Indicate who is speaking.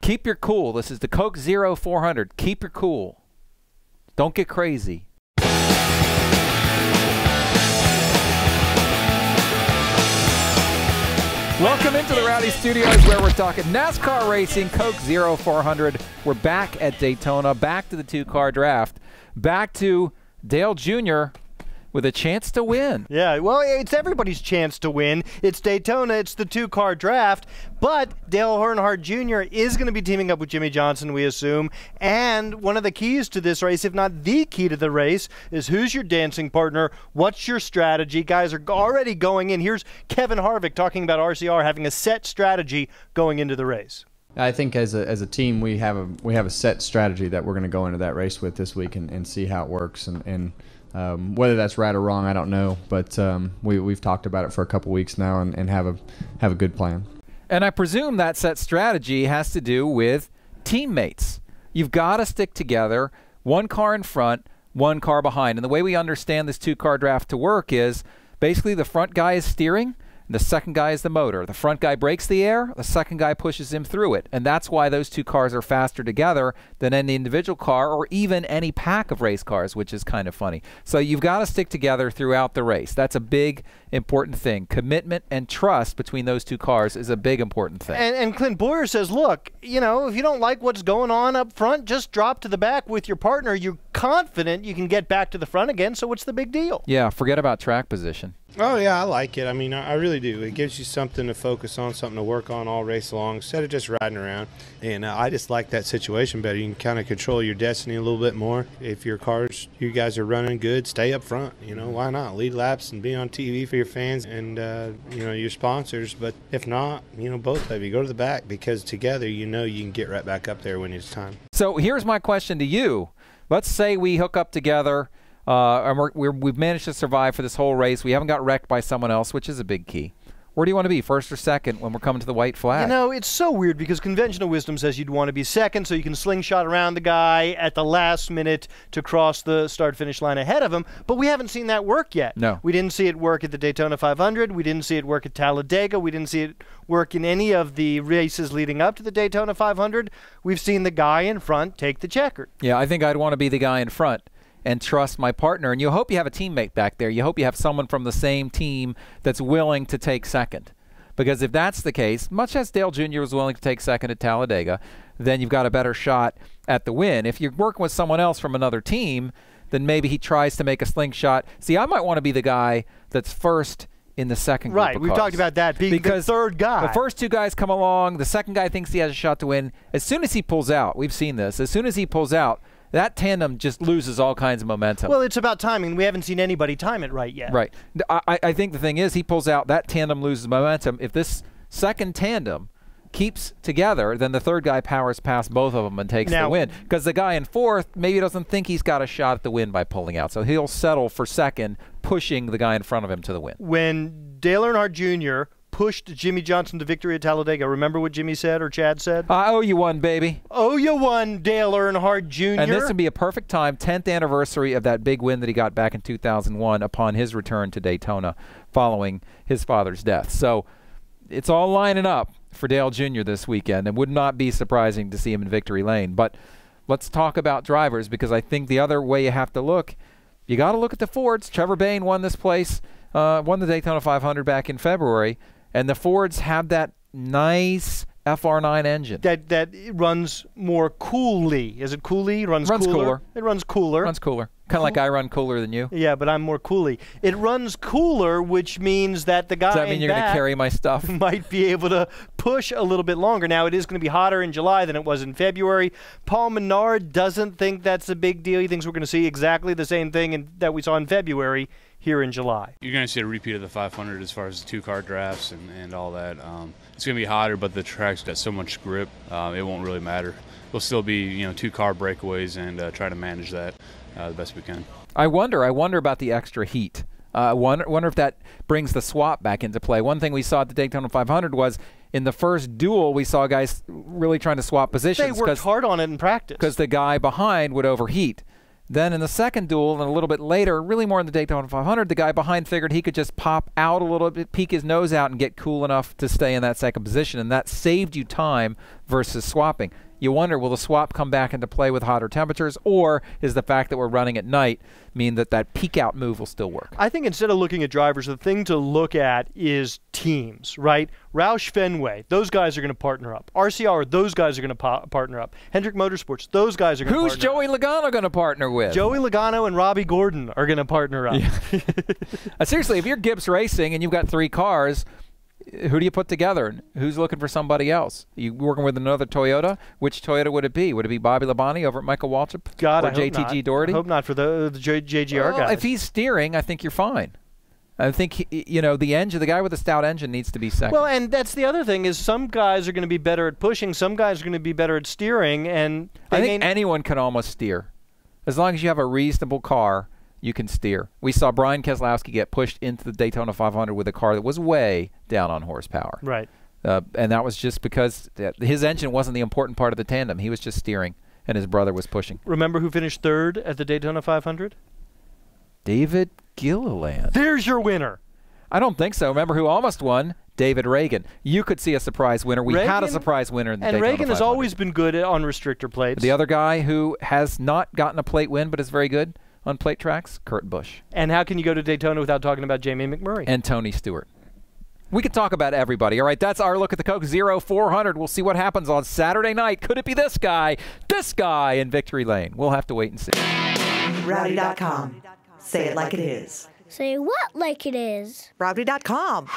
Speaker 1: Keep your cool. This is the Coke Zero 400. Keep your cool. Don't get crazy. Welcome into the Rowdy Studios, where we're talking NASCAR racing, Coke Zero 400. We're back at Daytona, back to the two-car draft, back to Dale Jr. with a chance to win.
Speaker 2: Yeah, well, it's everybody's chance to win. It's Daytona, it's the two-car draft, but Dale Earnhardt Jr. is going to be teaming up with Jimmie Johnson, we assume, and one of the keys to this race, if not the key to the race, is who's your dancing partner, what's your strategy. Guys are already going in. Here's Kevin Harvick talking about RCR having a set strategy going into the race.
Speaker 3: I think as a team we have a set strategy that we're going to go into that race with this week and see how it works, and whether that's right or wrong, I don't know, but we've talked about it for a couple weeks now and have a good plan.
Speaker 1: And I presume that set strategy has to do with teammates. You've got to stick together, one car in front, one car behind. And the way we understand this two-car draft to work is basically the front guy is steering, and the second guy is the motor. The front guy brakes the air, the second guy pushes him through it. And that's why those two cars are faster together than any individual car or even any pack of race cars, which is kind of funny. So you've got to stick together throughout the race. That's a big, important thing. Commitment and trust between those two cars is a big, important thing.
Speaker 2: And Clint Boyer says, look, you know, if you don't like what's going on up front, just drop to the back with your partner. You're confident you can get back to the front again, so what's the big deal?
Speaker 1: Yeah, forget about track position.
Speaker 4: Oh, yeah, I like it. I mean, I really do. It gives you something to focus on, something to work on all race long instead of just riding around. And I just like that situation better. You can kind of control your destiny a little bit more. If you guys are running good, stay up front. You know, why not? Lead laps and be on TV for your fans and, you know, your sponsors. But if not, you know, both of you, go to the back because together, you know, you can get right back up there when it's time.
Speaker 1: So here's my question to you. Let's say we hook up together. And we've managed to survive for this whole race. We haven't got wrecked by someone else, which is a big key. Where do you want to be, first or second, when we're coming to the white flag?
Speaker 2: You know, it's so weird because conventional wisdom says you'd want to be second so you can slingshot around the guy at the last minute to cross the start-finish line ahead of him, but we haven't seen that work yet.
Speaker 1: No.
Speaker 2: We didn't see it work at the Daytona 500. We didn't see it work at Talladega. We didn't see it work in any of the races leading up to the Daytona 500. We've seen the guy in front take the checker.
Speaker 1: Yeah, I think I'd want to be the guy in front and trust my partner. And you hope you have a teammate back there. You hope you have someone from the same team that's willing to take second. Because if that's the case, much as Dale Jr. was willing to take second at Talladega, then you've got a better shot at the win. If you're working with someone else from another team, then maybe he tries to make a slingshot. See, I might want to be the guy that's first in the second group
Speaker 2: Right,
Speaker 1: of
Speaker 2: we've
Speaker 1: cars.
Speaker 2: talked about that being
Speaker 1: because
Speaker 2: the third guy.
Speaker 1: The first two guys come along, the second guy thinks he has a shot to win. As soon as he pulls out, we've seen this, as soon as he pulls out, that tandem just loses all kinds of momentum.
Speaker 2: Well, it's about timing. We haven't seen anybody time it right yet.
Speaker 1: Right. I think the thing is he pulls out, that tandem loses momentum. If this second tandem keeps together, then the third guy powers past both of them and takes the win. Because the guy in fourth maybe doesn't think he's got a shot at the win by pulling out. So he'll settle for second, pushing the guy in front of him to the win.
Speaker 2: When Dale Earnhardt Jr. pushed Jimmie Johnson to victory at Talladega, remember what Jimmy said or Chad said?
Speaker 1: I owe you one, baby.
Speaker 2: Owe you one, Dale Earnhardt Jr.
Speaker 1: And this would be a perfect time, 10th anniversary of that big win that he got back in 2001 upon his return to Daytona following his father's death. So it's all lining up for Dale Jr. this weekend, and would not be surprising to see him in victory lane. But let's talk about drivers, because I think the other way you have to look, you got to look at the Fords. Trevor Bayne won this place, won the Daytona 500 back in February, and the Fords have that nice FR9 engine.
Speaker 2: That runs more coolly. Is it coolly? It runs
Speaker 1: cooler.
Speaker 2: It runs cooler.
Speaker 1: Runs cooler. Kind of like I run cooler than you.
Speaker 2: Yeah, but I'm more coolly. It runs cooler, which means that the guy
Speaker 1: Does that mean you're going to carry my stuff?
Speaker 2: Might be able to push a little bit longer. Now, it is going to be hotter in July than it was in February. Paul Menard doesn't think that's a big deal. He thinks we're going to see exactly the same thing that we saw in February here in July.
Speaker 5: You're going to see a repeat of the 500 as far as the two-car drafts and all that. It's going to be hotter, but the track's got so much grip, it won't really matter. We'll still be, you know, two-car breakaways and try to manage that the best we can.
Speaker 1: I wonder about the extra heat. Wonder if that brings the swap back into play. One thing we saw at the Daytona 500 was in the first duel we saw guys really trying to swap positions.
Speaker 2: They worked hard on it in practice.
Speaker 1: Because the guy behind would overheat. Then in the second duel, and a little bit later, really more in the Daytona 500, the guy behind figured he could just pop out a little bit, peek his nose out, and get cool enough to stay in that second position, and that saved you time versus swapping. You wonder, will the swap come back into play with hotter temperatures, or is the fact that we're running at night mean that that peek out move will still work?
Speaker 2: I think instead of looking at drivers, the thing to look at is teams, right? Roush Fenway, those guys are going to partner up. RCR, those guys are going to partner up. Hendrick Motorsports, those guys are going to partner up.
Speaker 1: Who's Joey Logano going to partner with?
Speaker 2: Joey Logano and Robbie Gordon are going to partner up.
Speaker 1: Yeah. Seriously, if you're Gibbs Racing and you've got 3 cars, who do you put together? Who's looking for somebody else? You working with another Toyota? Which Toyota would it be? Would it be Bobby Labonte over at Michael Waltrip?
Speaker 2: God,
Speaker 1: or
Speaker 2: I hope
Speaker 1: JTG
Speaker 2: not.
Speaker 1: Doherty?
Speaker 2: I hope not for the JGR guys.
Speaker 1: If he's steering, I think you're fine. I think the engine, the guy with the stout engine, needs to be second.
Speaker 2: Well, and that's the other thing is some guys are going to be better at pushing, some guys are going to be better at steering, and
Speaker 1: I think anyone can almost steer, as long as you have a reasonable car. You can steer. We saw Brian Keselowski get pushed into the Daytona 500 with a car that was way down on horsepower.
Speaker 2: Right.
Speaker 1: And that was just because his engine wasn't the important part of the tandem. He was just steering, and his brother was pushing.
Speaker 2: Remember who finished 3rd at the Daytona 500?
Speaker 1: David Gilliland.
Speaker 2: There's your winner.
Speaker 1: I don't think so. Remember who almost won? David Reagan. You could see a surprise winner. We had a surprise winner in the Daytona 500.
Speaker 2: And Reagan has always been good on restrictor plates.
Speaker 1: The other guy who has not gotten a plate win but is very good on plate tracks, Kurt Busch.
Speaker 2: And how can you go to Daytona without talking about Jamie McMurray?
Speaker 1: And Tony Stewart. We could talk about everybody. All right, that's our look at the Coke 0400. We'll see what happens on Saturday night. Could it be this guy in Victory Lane? We'll have to wait and see.
Speaker 6: Rowdy.com. Say it like it is.
Speaker 7: Say what like it is?
Speaker 6: Rowdy.com.